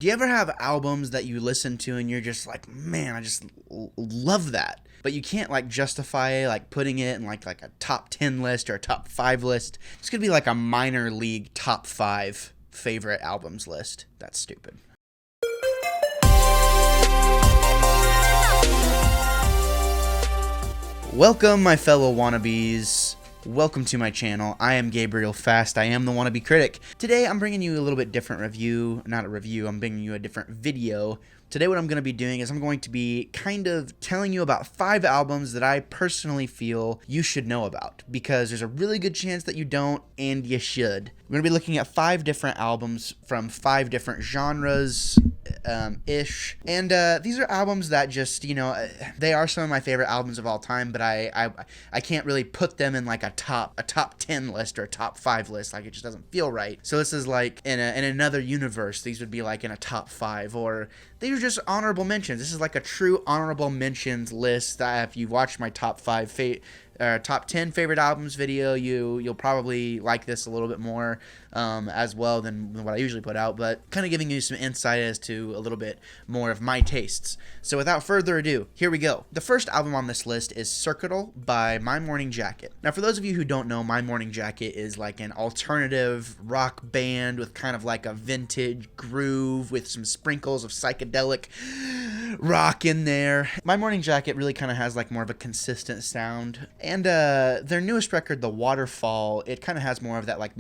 Do you ever have albums that you listen to and you're just like, man, I just love that, but you can't like justify like putting it in like a top 10 list or a top 5 list? It's gonna be like a minor league top 5 favorite albums list. That's stupid. Welcome, my fellow wannabes. Welcome to my channel. I am Gabriel Fast. I am the Wannabe Critic. Today I'm bringing you a little bit different review. Not a review, I'm bringing you a different video. Today what I'm going to be doing is I'm going to be kind of telling you about 5 albums that I personally feel you should know about, because there's a really good chance that you don't, and you should. We're going to be looking at 5 different albums from 5 different genres, ish. And these are albums that just, they are some of my favorite albums of all time, but I can't really put them in like a top 10 list or a top 5 list. Like, it just doesn't feel right. So this is like in another universe, these would be like in a top 5, or these are just honorable mentions. This is like a true honorable mentions list. If you watched my top 10 favorite albums video, you'll probably like this a little bit more as well than what I usually put out, but kind of giving you some insight as to a little bit more of my tastes. So without further ado, here we go. The first album on this list is Circuital by My Morning Jacket. Now, for those of you who don't know, My Morning Jacket is like an alternative rock band with kind of like a vintage groove with some sprinkles of psychedelic rock in there. My Morning Jacket really kind of has like more of a consistent sound, and their newest record, The Waterfall, it kind of has more of that like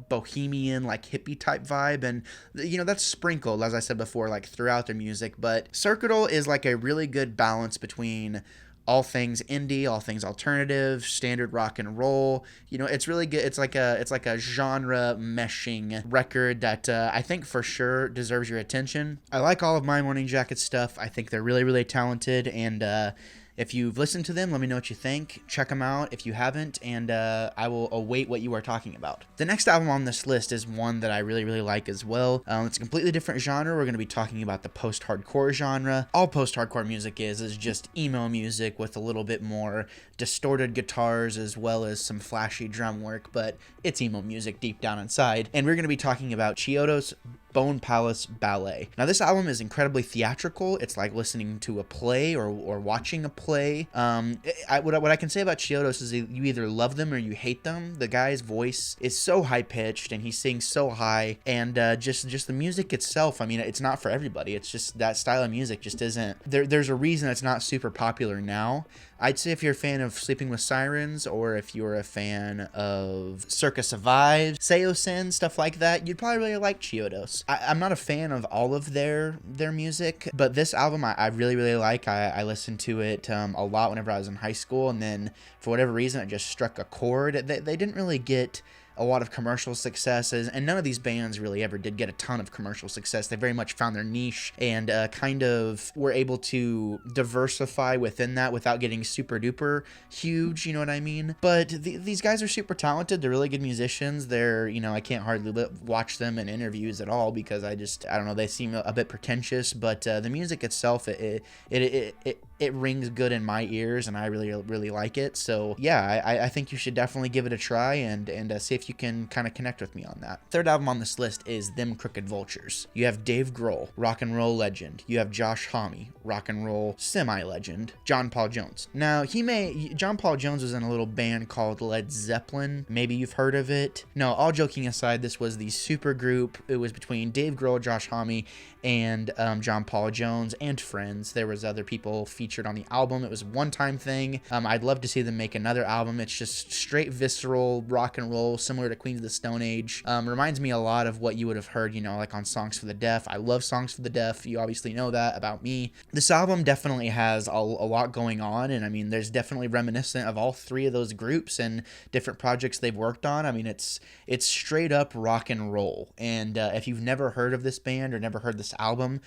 bohemian, like hippie type vibe, and that's sprinkled, as I said before, like throughout their music. But Circuital is like a really good balance between all things indie, all things alternative, standard rock and roll. It's really good. It's like a genre meshing record that I think for sure deserves your attention. I like all of My Morning Jacket stuff. I think they're really, really talented, and if you've listened to them, let me know what you think. Check them out if you haven't, and I will await what you are talking about. The next album on this list is one that I really, really like as well. It's a completely different genre. We're going to be talking about the post-hardcore genre. All post-hardcore music is just emo music with a little bit more distorted guitars as well as some flashy drum work, but it's emo music deep down inside. And we're going to be talking about Chiodos Bone Palace Ballet. Now, this album is incredibly theatrical. It's like listening to a play or watching a play. What I can say about Chiodos is you either love them or you hate them. The guy's voice is so high-pitched and he sings so high, and just the music itself, I mean, it's not for everybody. It's just that style of music just isn't. There's a reason it's not super popular now. I'd say if you're a fan of Sleeping with Sirens, or if you're a fan of Circa Survive, Seosin, stuff like that, you'd probably really like Chiodos. I'm not a fan of all of their music, but this album I really, really like. I listened to it a lot whenever I was in high school, and then for whatever reason it just struck a chord. They didn't really get a lot of commercial successes, and none of these bands really ever did get a ton of commercial success. They very much found their niche and kind of were able to diversify within that without getting super duper huge, you know what I mean? But these guys are super talented. They're really good musicians. They're, I can't hardly watch them in interviews at all because I don't know, they seem a bit pretentious, but the music itself, it rings good in my ears, and I really, really like it. So yeah, I think you should definitely give it a try and see if you can kind of connect with me on that. Third album on this list is Them Crooked Vultures. You have Dave Grohl, rock and roll legend. You have Josh Homme, rock and roll semi-legend. John Paul Jones. Now, John Paul Jones was in a little band called Led Zeppelin. Maybe you've heard of it. No, all joking aside, this was the super group. It was between Dave Grohl, Josh Homme, and John Paul Jones and friends. There was other people featured on the album. It was a one-time thing. I'd love to see them make another album. It's just straight visceral rock and roll, similar to Queens of the Stone Age. Reminds me a lot of what you would have heard, like on Songs for the Deaf. I love Songs for the Deaf. You obviously know that about me. This album definitely has a lot going on, and I mean, there's definitely reminiscent of all 3 of those groups and different projects they've worked on. I mean, it's straight up rock and roll. And if you've never heard of this band or never heard this album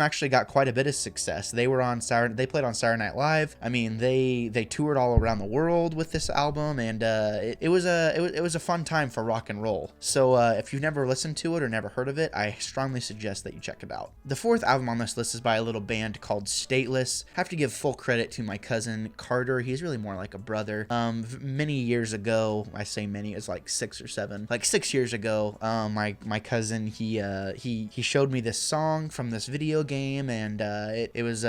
actually got quite a bit of success. They they played on Saturday Night Live. I mean, they toured all around the world with this album, and it was a fun time for rock and roll. So if you've never listened to it or never heard of it, I strongly suggest that you check it out. The fourth album on this list is by a little band called Stateless. I have to give full credit to my cousin Carter. He's really more like a brother. Many years ago, I say many, it's like 6 or 7, like 6 years ago, my cousin, he showed me this song from this video game, and it was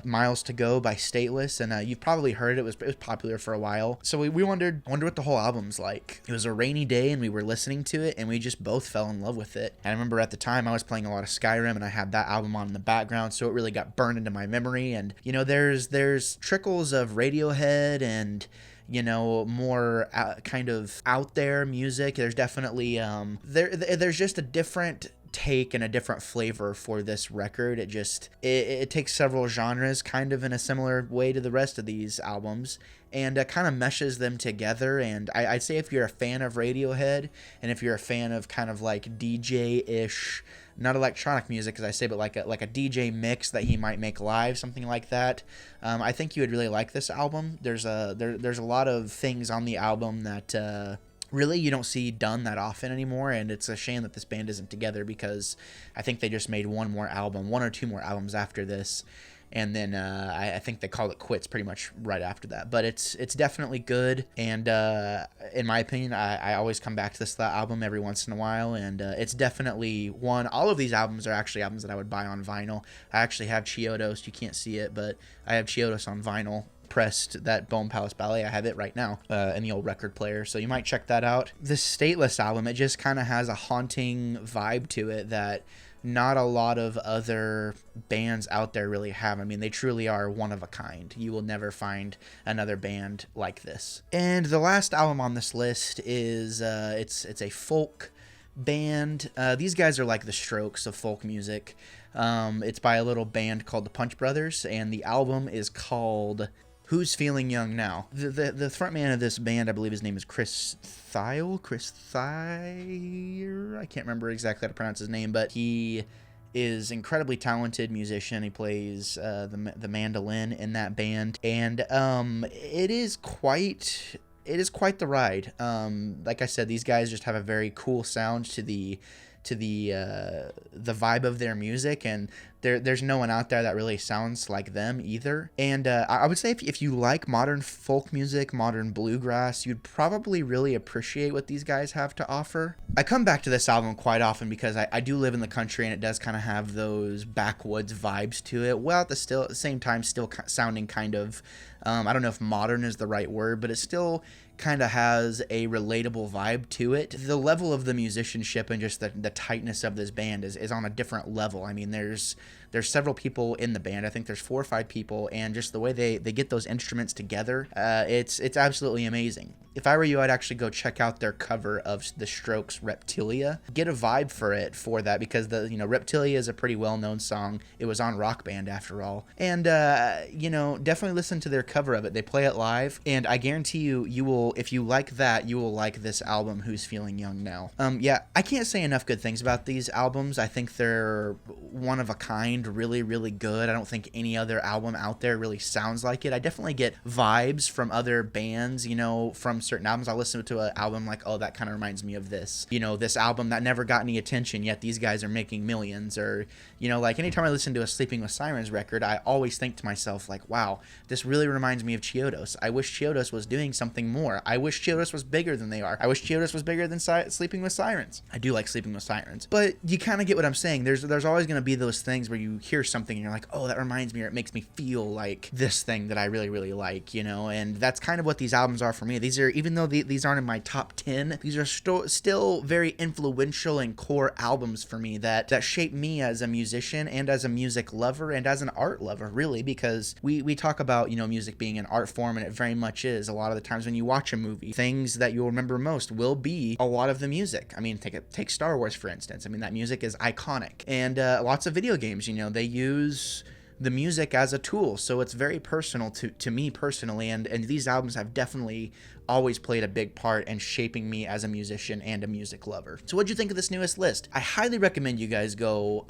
Miles to Go by Stateless, and you've probably heard it. It was popular for a while, so we wondered what the whole album's like. It was a rainy day, and we were listening to it, and we just both fell in love with it. And I remember at the time I was playing a lot of Skyrim, and I had that album on in the background, so it really got burned into my memory. And you know, there's trickles of Radiohead and, you know, more kind of out there music. There's definitely there's just a different take and a different flavor for this record. It takes several genres kind of in a similar way to the rest of these albums, and kind of meshes them together. And I'd say if you're a fan of Radiohead, and if you're a fan of kind of like DJ-ish, not electronic music as I say, but like a DJ mix that he might make live, something like that, I think you would really like this album. There's a lot of things on the album that really you don't see done that often anymore, and it's a shame that this band isn't together, because I think they just made one or two more albums after this, and then I think they called it quits pretty much right after that. But it's definitely good, and in my opinion, I always come back to this album every once in a while, and it's definitely one. All of these albums are actually albums that I would buy on vinyl. I actually have Chiodos. You can't see it, but I have Chiodos on vinyl, pressed, that Bone Palace Ballet. I have it right now in the old record player, so you might check that out. This Stateless album, it just kind of has a haunting vibe to it that not a lot of other bands out there really have. I mean, they truly are one of a kind. You will never find another band like this. And the last album on this list is it's a folk band. These guys are like the Strokes of folk music. It's by a little band called the Punch Brothers, and the album is called Who's Feeling Young Now. The front man of this band, I believe his name is Chris Thile. I can't remember exactly how to pronounce his name, but he is incredibly talented musician. He plays the mandolin in that band, and it is quite the ride. Like I said, these guys just have a very cool sound to the vibe of their music, and there's no one out there that really sounds like them either. And I would say if you like modern folk music, modern bluegrass, you'd probably really appreciate what these guys have to offer. I come back to this album quite often because I do live in the country, and it does kind of have those backwoods vibes to it, while at the same time still sounding kind of, I don't know if modern is the right word, but it still kind of has a relatable vibe to it. The level of the musicianship and just the tightness of this band is on a different level. I mean, there's several people in the band. I think there's 4 or 5 people, and just the way they get those instruments together, it's absolutely amazing. If I were you, I'd actually go check out their cover of the Strokes' Reptilia. Get a vibe for that, because Reptilia is a pretty well-known song. It was on Rock Band after all. And definitely listen to their cover of it. They play it live, and I guarantee you will, if you like that, you will like this album, Who's Feeling Young Now. I can't say enough good things about these albums. I think they're one of a kind, really, really good. I don't think any other album out there really sounds like it. I definitely get vibes from other bands, from certain albums. I'll listen to an album like, oh, that kind of reminds me of this. This album that never got any attention, yet these guys are making millions. Or, like anytime I listen to a Sleeping with Sirens record, I always think to myself, like, wow, this really reminds me of Chiodos. I wish Chiodos was doing something more. I wish Chiodos was bigger than they are. I wish Chiodos was bigger than Sleeping with Sirens. I do like Sleeping with Sirens. But you kind of get what I'm saying. There's always going to be those things where you hear something and you're like, oh, that reminds me, or it makes me feel like this thing that I really, really like, and that's kind of what these albums are for me. These are, even though these aren't in my top 10, these are still very influential and core albums for me that shape me as a musician and as a music lover and as an art lover, really, because we talk about, music being an art form, and it very much is. A lot of the times when you watch a movie, things that you'll remember most will be a lot of the music. I mean, take Star Wars, for instance. I mean, that music is iconic. And lots of video games, they use the music as a tool, so it's very personal to me personally, and these albums have definitely always played a big part in shaping me as a musician and a music lover. So what'd you think of this newest list? I highly recommend you guys go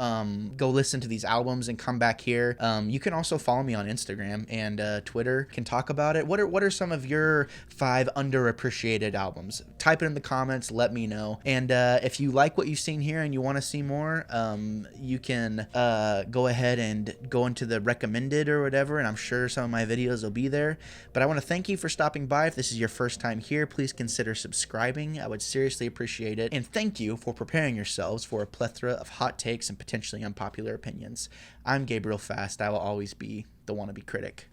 listen to these albums and come back here. You can also follow me on Instagram and Twitter, can talk about it. What are some of your 5 underappreciated albums? Type it in the comments, let me know. And if you like what you've seen here and you want to see more, you can go ahead and go into the recommended or whatever, and I'm sure some of my videos will be there. But I want to thank you for stopping by. If this is your first time here, please consider subscribing. I would seriously appreciate it. And thank you for preparing yourselves for a plethora of hot takes and potentially unpopular opinions. I'm Gabriel Fast. I will always be the wannabe critic.